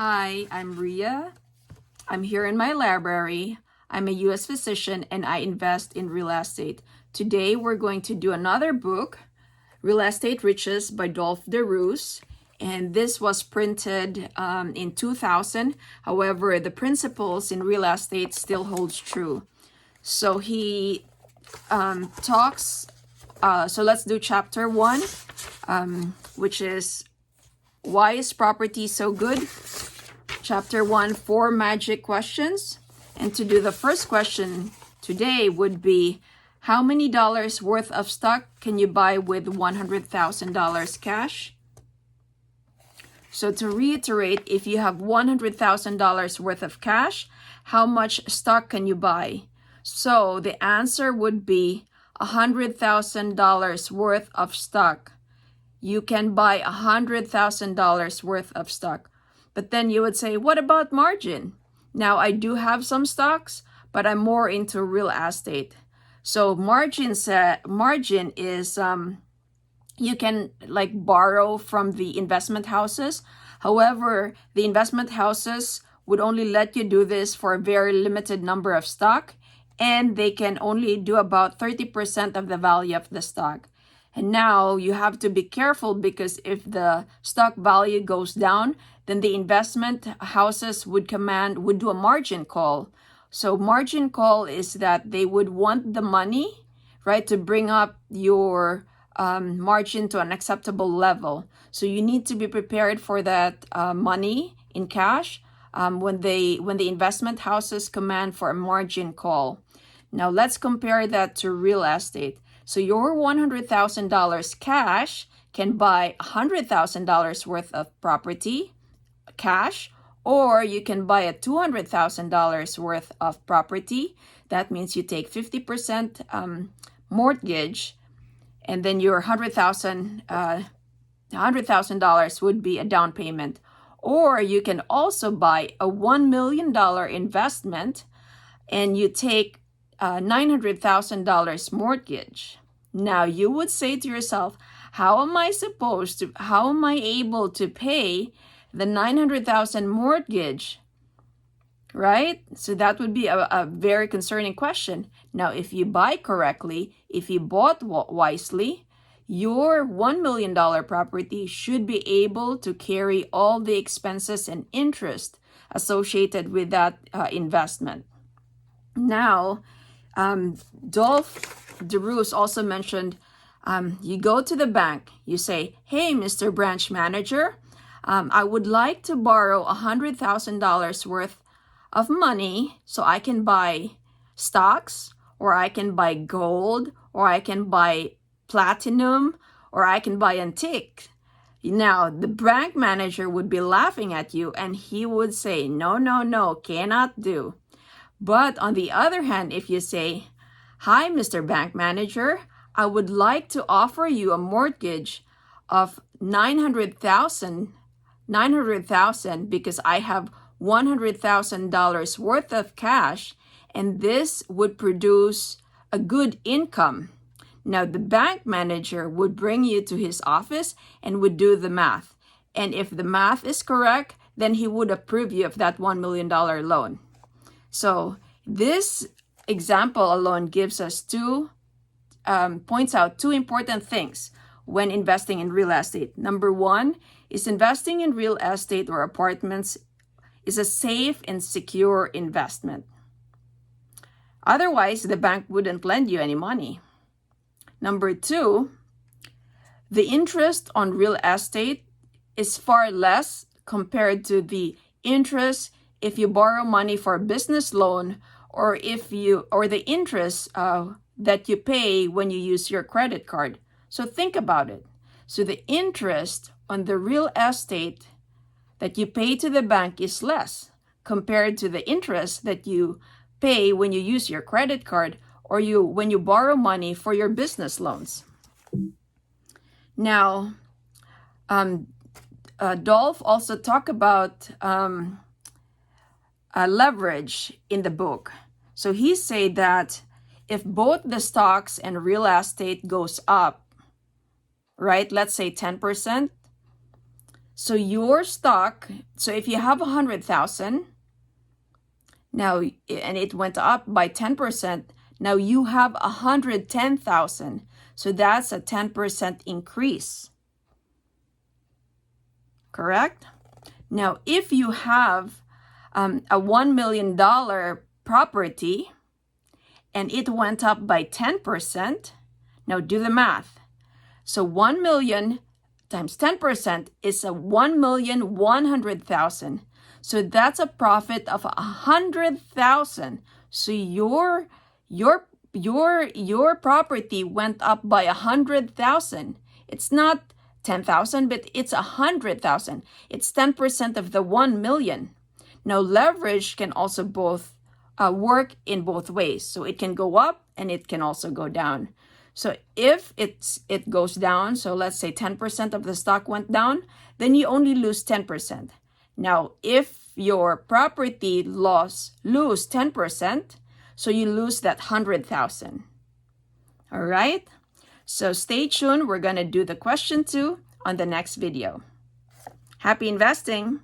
Hi, I'm Ria. I'm here in my library. I'm a U.S. physician and I invest in real estate. Today we're going to do another book, Real Estate Riches by Dolf the Roos. And this was printed in 2000. However, the principles in real estate still holds true. So he talks, so let's do chapter 1, which is why is property so good? Chapter 1, 4 magic questions. And to do the first question today would be, how many dollars worth of stock can you buy with $100,000 cash? So to reiterate, if you have $100,000 worth of cash, how much stock can you buy? So the answer would be $100,000 worth of stock. You can buy $100,000 worth of stock. But then you would say, what about margin? Now, I do have some stocks, but I'm more into real estate. So margin is you can like borrow from the investment houses. However, the investment houses would only let you do this for a very limited number of stock, and they can only do about 30% of the value of the stock. And now you have to be careful, because if the stock value goes down, then the investment houses would do a margin call. So margin call is that they would want the money, right, to bring up your margin to an acceptable level. So you need to be prepared for that money in cash when the investment houses command for a margin call. Now let's compare that to real estate. So your $100,000 cash can buy $100,000 worth of property, cash, or you can buy a $200,000 worth of property. That means you take 50% mortgage, and then your $100,000 would be a down payment. Or you can also buy a $1 million investment, and you take $900,000 mortgage. Now you would say to yourself, how am I able to pay the $900,000 mortgage, right? So that would be a very concerning question. Now, if you buy correctly, if you bought wisely, your $1 million property should be able to carry all the expenses and interest associated with that investment. Now, Dolf the Roos also mentioned, you go to the bank, you say, hey, Mr. Branch Manager, I would like to borrow $100,000 worth of money so I can buy stocks, or I can buy gold, or I can buy platinum, or I can buy antique. Now, the bank manager would be laughing at you, and he would say, no, cannot do. But on the other hand, if you say, hi, Mr. Bank Manager, I would like to offer you a mortgage of $900,000 because I have $100,000 worth of cash, and this would produce a good income. Now, the bank manager would bring you to his office and would do the math. And if the math is correct, then he would approve you of that $1 million loan. So this example alone gives us points out two important things when investing in real estate. Number one is investing in real estate or apartments is a safe and secure investment. Otherwise, the bank wouldn't lend you any money. Number two, the interest on real estate is far less compared to the interest if you borrow money for a business loan, or the interest that you pay when you use your credit card. So think about it. So the interest on the real estate that you pay to the bank is less compared to the interest that you pay when you use your credit card, or when you borrow money for your business loans. Now, Dolf also talked about leverage in the book. So he said that if both the stocks and real estate goes up, right, let's say 10%, So your stock, so if you have 100,000 now, and it went up by 10%, now you have 110,000. So that's a 10% increase. Correct? Now, if you have a $1 million property and it went up by 10%, now do the math. So 1 million times 10% is a 1,100,000. So that's a profit of 100,000. So your property went up by 100,000. It's not 10,000, but it's 100,000. It's 10% of the 1 million. Now leverage can also both work in both ways. So it can go up and it can also go down. So if it goes down, so let's say 10% of the stock went down, then you only lose 10%. Now, if your property lose 10%, so you lose that 100,000. All right? So stay tuned. We're going to do the question 2 on the next video. Happy investing!